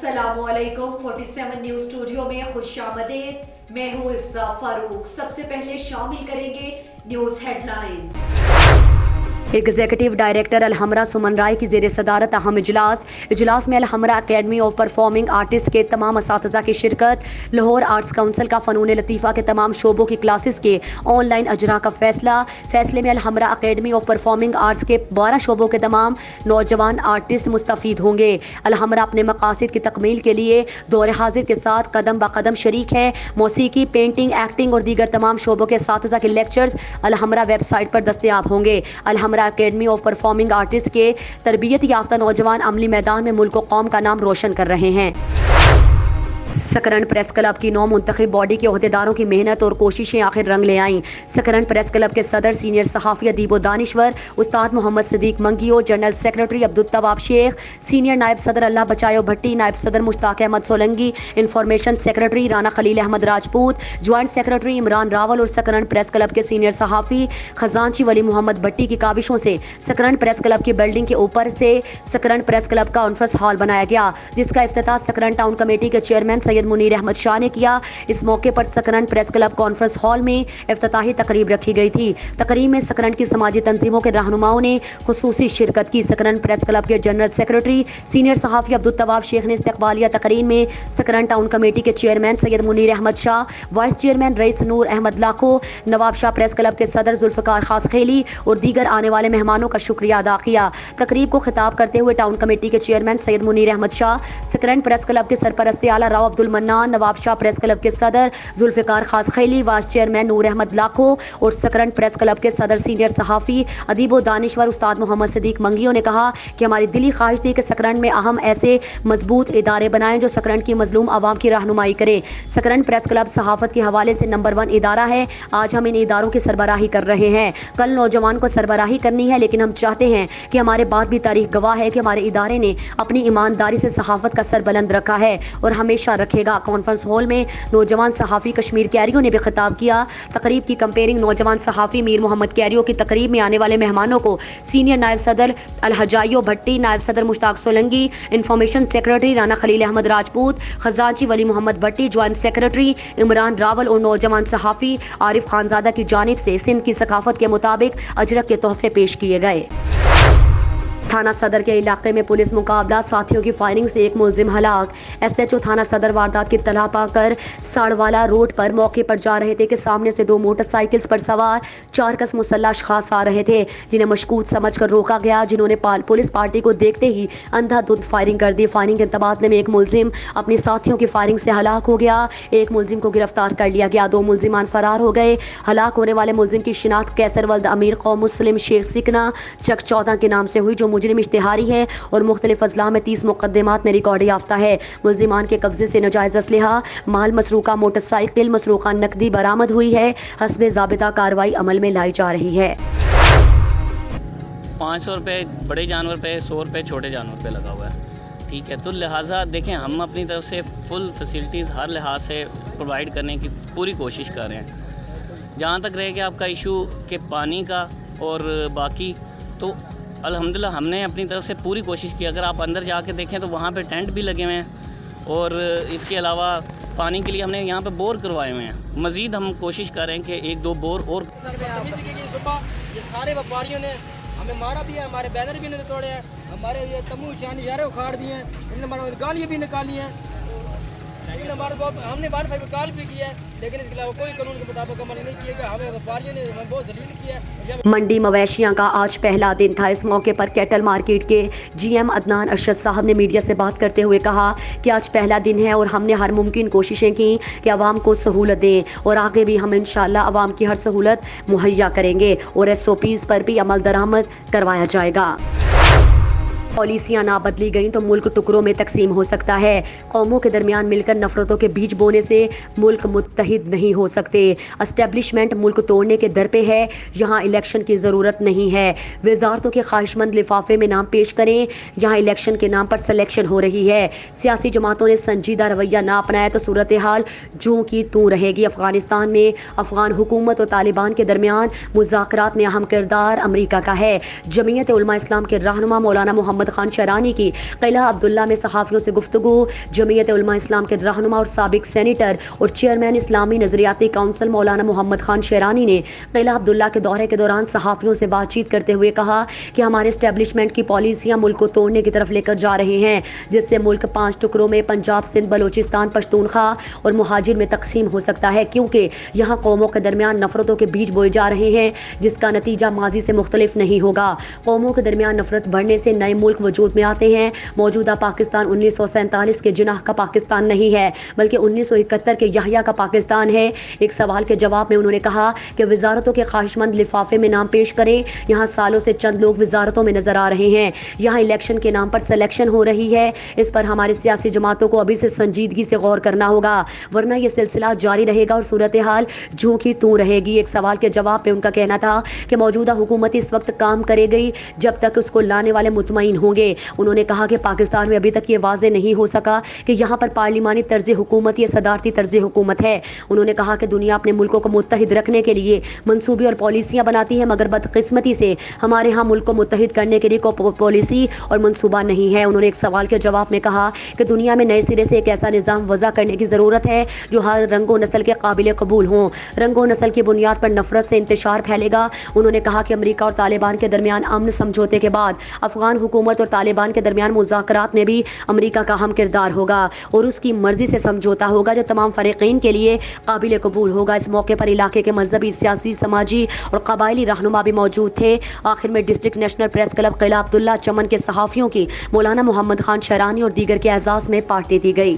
अस्सलामुअलैकुम 47 news studio में खुशामदीद। मैं हूँ इफ्जा फारूक। सबसे पहले शामिल करेंगे news headline. Executive director Alhamra Suman Rai की जेर सदारत अहम इजलास में Alhamra academy of performing artist के तमाम असातिज़ा की शिरकत। लाहौर आर्ट्स काउंसिल का फ़नून लतीफ़ा के तमाम शोबों की क्लासेस के ऑनलाइन अजरा का फैसले में Alhamra academy of performing arts के 12 शोबों के तमाम नौजवान आर्टिस्ट मुस्तफ़ीद होंगे। अलहमरा अपने मकासद की तकमील के लिए दौर हाजिर के साथ कदम ब कदम शरीक है। मौसीकी, पेंटिंग, एक्टिंग और दीगर तमाम शोबों के असातिज़ा के लेक्चर्स अलहमरा वेबसाइट पर दस्तयाब होंगे। Alhamra academy of performing artist के तरबियत याफ्ता नौजवान अमली मैदान में मुल्क व कौम का नाम रोशन कर रहे हैं। सकरन प्रेस क्लब की नौ मुंतखब बॉडी के अहदेदारों की मेहनत और कोशिशें आखिर रंग ले आईं। सकरन प्रेस क्लब के सदर सीनियर सहाफ़ी अदीब व दानिश्वर उस्ताद Mohammad Sadiq Mangio, general secretary Abdul Tawab Shaikh, senior नायब सदर अल्लाह बचायो भट्टी, नायब सदर Mushtaq Ahmed Solangi, information secretary Rana Khalil Ahmed Rajput, joint secretary Imran Rawal और सकरन प्रेस क्लब के सीनियर सहाफ़ी खजांची वली मोहम्मद भट्टी की काविशों से सकरन प्रेस क्लब की बिल्डिंग के ऊपर से सकरन प्रेस क्लब का कॉन्फ्रेंस हॉल बनाया गया, जिसका इफ्तिताह सकरन टाउन कमेटी के चेयरमैन सैयद मुनीर अहमद शाह ने किया। इस मौके पर सकरन प्रेस क्लब कॉन्फ्रेंस हॉल में इफ्तिताही तकरीब रखी गई थी। तकरीब में सकरन की समाजी तंजीमों के रहनुमाओं ने खुसूसी शिरकत की। सकरन प्रेस क्लब के जनरल सेक्रेटरी सीनियर सहाफ़ी अब्दुल तवाब शेख ने इस्तकबालिया तकरीर में सकरन टाउन कमेटी के chairman Syed Munir Ahmed Shah, vice chairman Rais Noor Ahmed Lakho, Nawab Shah press club के सदर जुल्फ़िकार खास खेली और दीगर आने वाले मेहमानों का शुक्रिया अदा किया। तकरीब को खिताब करते हुए टाउन कमेटी के chairman Syed Munir Ahmed Shah, सकरन press club के सरपरस्त आला Rao Abdul mannan, Nawab Shah press club के सदर जुल्फ़िकार खास खेली, वाइस चेयरमैन नूर अहमद लाखो और सकरन प्रेस क्लब के सदर सीनियर सहाफ़ी अदीब व दानिश्वर उस्ताद मोहम्मद सदीक मंगियो ने कहा कि हमारी दिली ख्वाहिश थी कि सकरन में अहम ऐसे मजबूत इदारे बनाएं जो सकरन की मजलूम आवाम की रहनुमाई करें। सकरन प्रेस क्लब सहाफ़त के हवाले से नंबर 1 इदारा है। आज हम इन इदारों की सरबराही कर रहे हैं। कल नौजवान को सरबराही करनी है, लेकिन हम चाहते हैं कि हमारे बाद भी तारीख गवाह है कि हमारे इदारे ने अपनी ईमानदारी से सहाफ़त का सर बुलंद रखा है और हमेशा रखेगा। कॉन्फ्रेंस हॉल में नौजवान सहाफ़ी कश्मीर कैरियों ने भी खिताब किया। तकरीब की कंपेयरिंग नौजवान सहाफ़ी मीर मोहम्मद कैरियों की तकरीब में आने वाले मेहमानों को सीनियर नायब सदर अलहजाइयो भट्टी, नायब सदर मुश्ताक सोलंगी, इंफॉर्मेशन सेक्रेटरी राना खलील अहमद राजपूत, खजांची वली मोहम्मद भट्टी, ज्वाइंट सेक्रेटरी इमरान रावल और नौजवान सहाफ़ी आरिफ खानजादा की जानिब से सिंध की सकाफत के मुताबिक अजरक के तोहफे पेश किए गए। थाना सदर के इलाके में पुलिस मुकाबला, साथियों की फायरिंग से एक मुलजिम हलाक। SHO थाना सदर वारदात की तलाह पाकर साड़वाला रोड पर मौके पर जा रहे थे कि सामने से 2 मोटरसाइकिल्स पर सवार 4 कस मुसल्लह अशखास आ रहे थे, जिन्हें मशकूक समझकर रोका गया, जिन्होंने पुलिस पार्टी को देखते ही अंधाधुंध फायरिंग कर दी। फायरिंग के तबादले में एक मुलजिम अपनी साथियों की फायरिंग से हलाक हो गया। एक मुलजिम को गिरफ्तार कर लिया गया। 2 मुलजिमान फरार हो गए। हलाक होने वाले मुलजिम की शिनाख्त कैसर वल्द अमीर कौम मुस्लिम शेख सिकना चक 14 के नाम से हुई, जो मुजरिम इश्तिहारी है और मुख्तलिफ अजला में 30 मुकदमात में रिकॉर्ड याफ्ता है। मुलजिमान के कब्जे से नाजायज असलहा, माल मसरूका मोटरसाइकिल, मसरूका नकदी बरामद हुई है। हस्बे ज़ाबिता कार्रवाई अमल में लाई जा रही है। 500 रुपये बड़े जानवर पे, 100 रुपये छोटे जानवर पे लगा हुआ है। ठीक है, तो लिहाजा देखें हम अपनी तरफ से फुल फैसिलिटीज़ हर लिहाज से प्रोवाइड करने की पूरी कोशिश कर रहे हैं। जहाँ तक रहे कि आपका इशू के पानी का और बाकी, तो अल्हम्दुलिल्लाह हमने अपनी तरफ से पूरी कोशिश की। अगर आप अंदर जाके देखें तो वहाँ पे टेंट भी लगे हुए हैं और इसके अलावा पानी के लिए हमने यहाँ पे बोर करवाए हुए हैं। मज़ीद हम कोशिश कर रहे हैं कि 1-2 बोर और। ये सारे व्यापारियों ने हमें मारा भी है, हमारे बैनर भी इन्होंने तोड़े हैं, हमारे ये तम्बू चांदी सारे उखाड़ दिए हैं, इन्होंने हमारे गालियाँ भी निकाली हैं, हमने बार फाइव कॉल भी किया है, लेकिन इसके अलावा कोई कानून के मुताबिक अमल नहीं किया गया। हमें व्यापारियों ने बहुत जलील किया है। मंडी मवेशियां का आज पहला दिन था। इस मौके पर कैटल मार्केट के GM अदनान अरशद साहब ने मीडिया से बात करते हुए कहा कि आज पहला दिन है और हमने हर मुमकिन कोशिशें की कि आवाम को सहूलत दें और आगे भी हम इंशाअल्लाह आवाम की हर सहूलत मुहैया करेंगे और SOPs पर भी अमल दरामद करवाया जाएगा। पॉलिसियाँ ना बदली गईं तो मुल्क टुकड़ों में तकसीम हो सकता है। कौमों के दरमियान मिलकर नफरतों के बीज बोने से मुल्क मुत्तहिद नहीं हो सकते। एस्टेब्लिशमेंट मुल्क तोड़ने के दर पे है, यहाँ इलेक्शन की ज़रूरत नहीं है। वजारतों के ख्वाहिशमंद लिफाफे में नाम पेश करें, यहाँ इलेक्शन के नाम पर सिलेक्शन हो रही है। सियासी जमातों ने संजीदा रवैया ना अपनाया तो सूरत हाल जूं की तूं रहेगी। अफगानिस्तान में अफगान हुकूमत और तालिबान के दरमियान मुज़ाकरात में अहम किरदार अमरीका का है। जमीयत उलमा इस्लाम के रहनुमा मौलाना मोहम्मद محمد خان شیرانی کی قلعہ عبداللہ میں صحافیوں سے گفتگو۔ جمعیت علماء اسلام کے رہنما اور سابق سینیٹر اور چیئرمین اسلامی نظریاتی کونسل مولانا محمد خان شیرانی نے قلعہ عبداللہ کے دورے کے دوران صحافیوں سے بات چیت کرتے ہوئے کہا کہ ہمارے اسٹیبلشمنٹ کی پالیسیاں ملک کو توڑنے کی طرف لے کر جا رہے ہیں، جس سے ملک 5 ٹکڑوں میں پنجاب، سندھ، بلوچستان، پشتونخوا اور مہاجر میں تقسیم ہو سکتا ہے، کیونکہ یہاں قوموں کے درمیان نفرتوں کے بیج بوئے جا رہے ہیں جس کا نتیجہ ماضی سے مختلف نہیں ہوگا۔ قوموں کے درمیان نفرت بڑھنے سے نئے ملک وجود میں آتے ہیں۔ موجودہ پاکستان 1947 کے جناح کا پاکستان نہیں ہے بلکہ 1971 کے یحییٰ کا پاکستان ہے۔ ایک سوال کے جواب میں انہوں نے کہا کہ وزارتوں کے خواہش مند لفافے میں نام پیش کریں۔ یہاں سالوں سے چند لوگ وزارتوں میں نظر آ رہے ہیں، یہاں الیکشن کے نام پر سلیکشن ہو رہی ہے۔ اس پر ہماری سیاسی جماعتوں کو ابھی سے سنجیدگی سے غور کرنا ہوگا، ورنہ یہ سلسلہ جاری رہے گا اور صورتحال جوں کی توں رہے گی۔ ایک سوال کے جواب میں ان کا کہنا تھا کہ موجودہ حکومت اس وقت کام کرے گی جب تک اس کو لانے والے مطمئن ہوں گے۔ انہوں نے کہا کہ پاکستان میں ابھی تک یہ واضح نہیں ہو سکا کہ یہاں پر پارلیمانی طرز حکومت یا صدارتی طرز حکومت ہے۔ انہوں نے کہا کہ دنیا اپنے ملکوں کو متحد رکھنے کے لیے منصوبے اور پالیسیاں بناتی ہے، مگر بدقسمتی سے ہمارے ہاں ملک کو متحد کرنے کے لیے کوئی پالیسی اور منصوبہ نہیں ہے۔ انہوں نے ایک سوال کے جواب میں کہا کہ دنیا میں نئے سرے سے ایک ایسا نظام وضع کرنے کی ضرورت ہے جو ہر رنگ و نسل کے قابل قبول ہوں۔ رنگ و نسل کی بنیاد پر نفرت سے انتشار پھیلے گا۔ انہوں نے کہا کہ امریکہ اور طالبان کے درمیان امن سمجھوتے کے بعد افغان حکومت اور طالبان کے درمیان مذاکرات میں بھی امریکہ کا اہم کردار ہوگا اور اس کی مرضی سے سمجھوتا ہوگا جو تمام فریقین کے لیے قابل قبول ہوگا۔ اس موقع پر علاقے کے مذہبی، سیاسی، سماجی اور قبائلی رہنما بھی موجود تھے۔ آخر میں ڈسٹرکٹ نیشنل پریس کلب قلعہ عبداللہ چمن کے صحافیوں کی مولانا محمد خان شیرانی اور دیگر کے اعزاز میں پارٹی دی گئی۔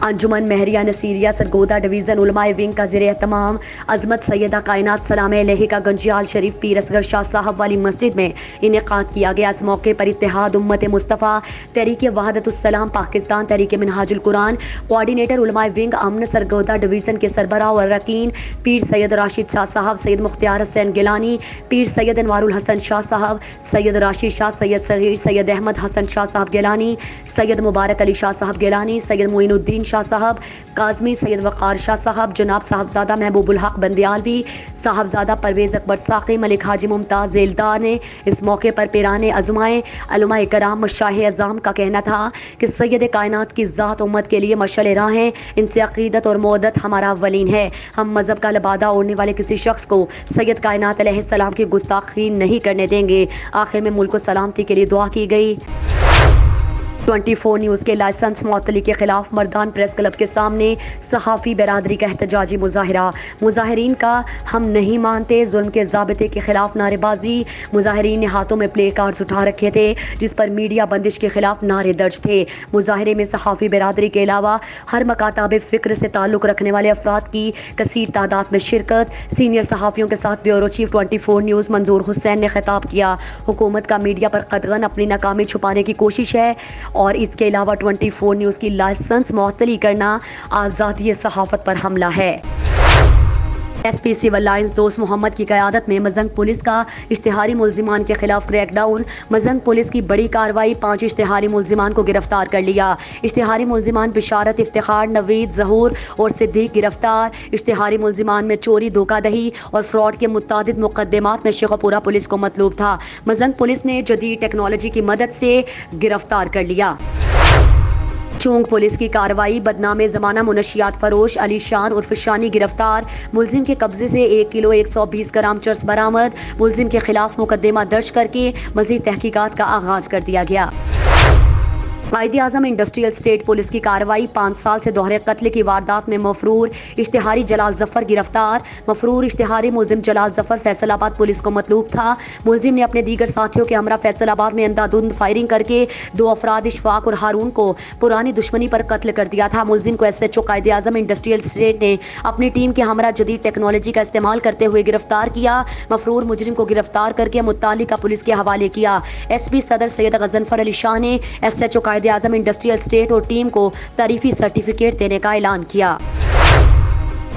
انجمن مہریہ نصیریہ سرگودا ڈویژن علماء ونگ کا زیر اہتمام عظمت سیدہ کائنات سلام علیہ کا گنجیال شریف پیر اصغر شاہ صاحب والی مسجد میں انعقاد کیا گیا۔ اس موقع پر اتحاد امت مصطفیٰ، تحریک وحدت السلام پاکستان، تحریک منہاج القرآن، کوآرڈینیٹر علماء ونگ امن سرگودا ڈویژن کے سربراہ و اراکین پیر سید راشد شاہ صاحب، سید مختار حسین گیلانی، پیر سید انوار الحسن شاہ صاحب، سید راشد شاہ، سید صغیر، سید احمد حسن شاہ صاحب گیلانی، سید مبارک علی شاہ صاحب گیلانی، سید معین الدین شاہ صاحب کاظمی، سید وقار شاہ صاحب، جناب صاحبزادہ محبوب الحق بندیالوی، صاحبزادہ پرویز اکبر ساقی، ملک حاجی ممتاز ذیلدار نے اس موقع پر پیران عظمائے علماء کرام مشاہ اعظام کا کہنا تھا کہ سید کائنات کی ذات امت کے لیے مشعل راہ ہیں، ان سے عقیدت اور مودت ہمارا اولین ہے۔ ہم مذہب کا لبادہ اوڑھنے والے کسی شخص کو سید کائنات علیہ السلام کی گستاخی نہیں کرنے دیں گے۔ آخر میں ملک کو سلامتی کے لیے دعا کی گئی۔ 24 نیوز کے لائسنس معطلی کے خلاف مردان پریس کلب کے سامنے صحافی برادری کا احتجاجی مظاہرہ۔ مظاہرین کا ہم نہیں مانتے ظلم کے ضابطے کے خلاف نعرے بازی۔ مظاہرین نے ہاتھوں میں پلے کارڈز اٹھا رکھے تھے جس پر میڈیا بندش کے خلاف نعرے درج تھے۔ مظاہرے میں صحافی برادری کے علاوہ ہر مکاتب فکر سے تعلق رکھنے والے افراد کی کثیر تعداد میں شرکت۔ سینئر صحافیوں کے ساتھ بیورو چیف 24 نیوز منظور حسین نے خطاب کیا۔ حکومت کا میڈیا پر قطعاً اپنی ناکامی چھپانے کی کوشش ہے اور اس کے علاوہ 24 نیوز کی لائسنس معطلی کرنا آزادی صحافت پر حملہ ہے۔ ایس پی سول لائنز دوست محمد کی قیادت میں مزنگ پولیس کا اشتہاری ملزمان کے خلاف کریک ڈاؤن۔ مزنگ پولیس کی بڑی کارروائی، 5 اشتہاری ملزمان کو گرفتار کر لیا۔ اشتہاری ملزمان بشارت، افتخار، نوید، ظہور اور صدیق گرفتار۔ اشتہاری ملزمان میں چوری، دھوکہ دہی اور فراڈ کے متعدد مقدمات میں شیخوپورہ پولیس کو مطلوب تھا۔ مزنگ پولیس نے جدید ٹیکنالوجی کی مدد سے گرفتار کر لیا۔ چونگ پولیس کی کارروائی، بدنام زمانہ منشیات فروش علی شان عرف شانی گرفتار۔ ملزم کے قبضے سے 1 کلو 120 گرام چرس برآمد۔ ملزم کے خلاف مقدمہ درج کر کے مزید تحقیقات کا آغاز کر دیا گیا۔ Quaid Azam industrial estate police کی کارروائی، 5 سال سے دوہرے قتل کی واردات میں مفرور اشتہاری جلال ظفر گرفتار۔ مفرور اشتہاری ملزم جلال ظفر فیصل آباد پولیس کو مطلوب تھا۔ ملزم نے اپنے دیگر ساتھیوں کے ہمراہ فیصل آباد میں اندھادھند فائرنگ کر کے 2 افراد اشفاق اور ہارون کو پرانی دشمنی پر قتل کر دیا تھا۔ ملزم کو S H O Quaid Azam industrial estate نے اپنی ٹیم کے ہمراہ جدید ٹیکنالوجی کا استعمال کرتے ہوئے گرفتار کیا۔ مفرور مجرم کو گرفتار کر کے متعلقہ پولیس کے حوالے کیا۔ ایس پی صدر سید غضنفر علی شاہ نے S H O Quaid Azam industrial estate اور ٹیم کو تعریفی سرٹیفکیٹ دینے کا اعلان کیا۔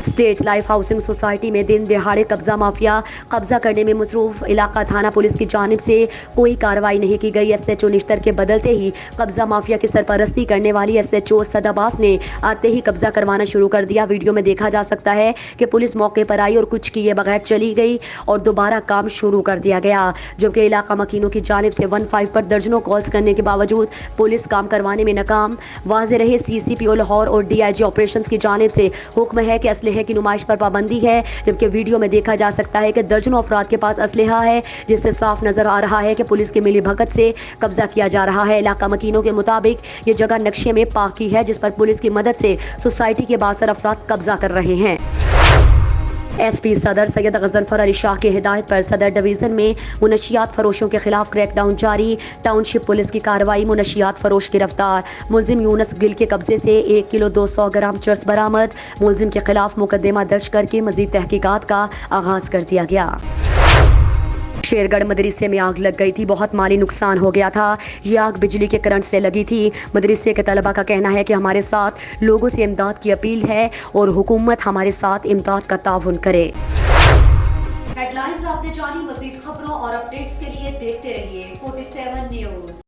स्टेट लाइफ हाउसिंग सोसाइटी में दिन दिहाड़े कब्जा माफिया कब्जा करने में मसरूफ इलाका थाना पुलिस की जानिब से कोई कार्रवाई नहीं की गई। एसएचओ निश्तर के बदलते ही कब्जा माफिया की सरपरस्ती करने वाली एसएचओ सदाबास ने आते ही कब्जा करवाना शुरू कर दिया। वीडियो में देखा जा सकता है कि पुलिस मौके पर आई और कुछ किए बगैर चली गई और दोबारा काम शुरू कर दिया गया, जबकि इलाका मकीनों की जानिब से 15 पर दर्जनों कॉल्स करने के बावजूद पुलिस काम करवाने में नाकाम। वाज़ेह रहे सीसीपीओ लाहौर और डीआईजी ऑपरेशंस की जानिब से हुक्म है कि असलहे की नुमाइश पर पाबंदी है, जबकि वीडियो में देखा जा सकता है कि दर्जनों अफराद के पास असलहा है, जिससे साफ नजर आ रहा है कि पुलिस की मिली भगत से कब्जा किया जा रहा है। इलाका मकीनों के मुताबिक ये जगह नक्शे में पाकी है, जिस पर पुलिस की मदद से सोसाइटी के 62 अफराद कब्जा कर रहे हैं। एसपी सदर सैयद गजनफर अली शाह की हिदायत पर सदर डिवीज़न में मुनशियात फरोशों के खिलाफ क्रैकडाउन जारी। टाउनशिप पुलिस की कार्रवाई, मुनशियात फरोश गिरफ्तार। मुलजिम यूनस गिल के कब्जे से 1 किलो 200 ग्राम चर्स बरामद। मुलजिम के खिलाफ मुकदमा दर्ज करके मजीद तहकीकात का आगाज कर दिया गया। शेरगढ़ मदरसे में आग लग गई थी, बहुत माली नुकसान हो गया था। ये आग बिजली के करंट से लगी थी। मदरसे के तलबा का कहना है कि हमारे साथ लोगों से इमदाद की अपील है और हुकूमत हमारे साथ इमदाद का ताउन करे। हेडलाइंस आपने जानी, मजीद खबरों और अपडेट्स के लिए देखते रहिए 47 न्यूज़।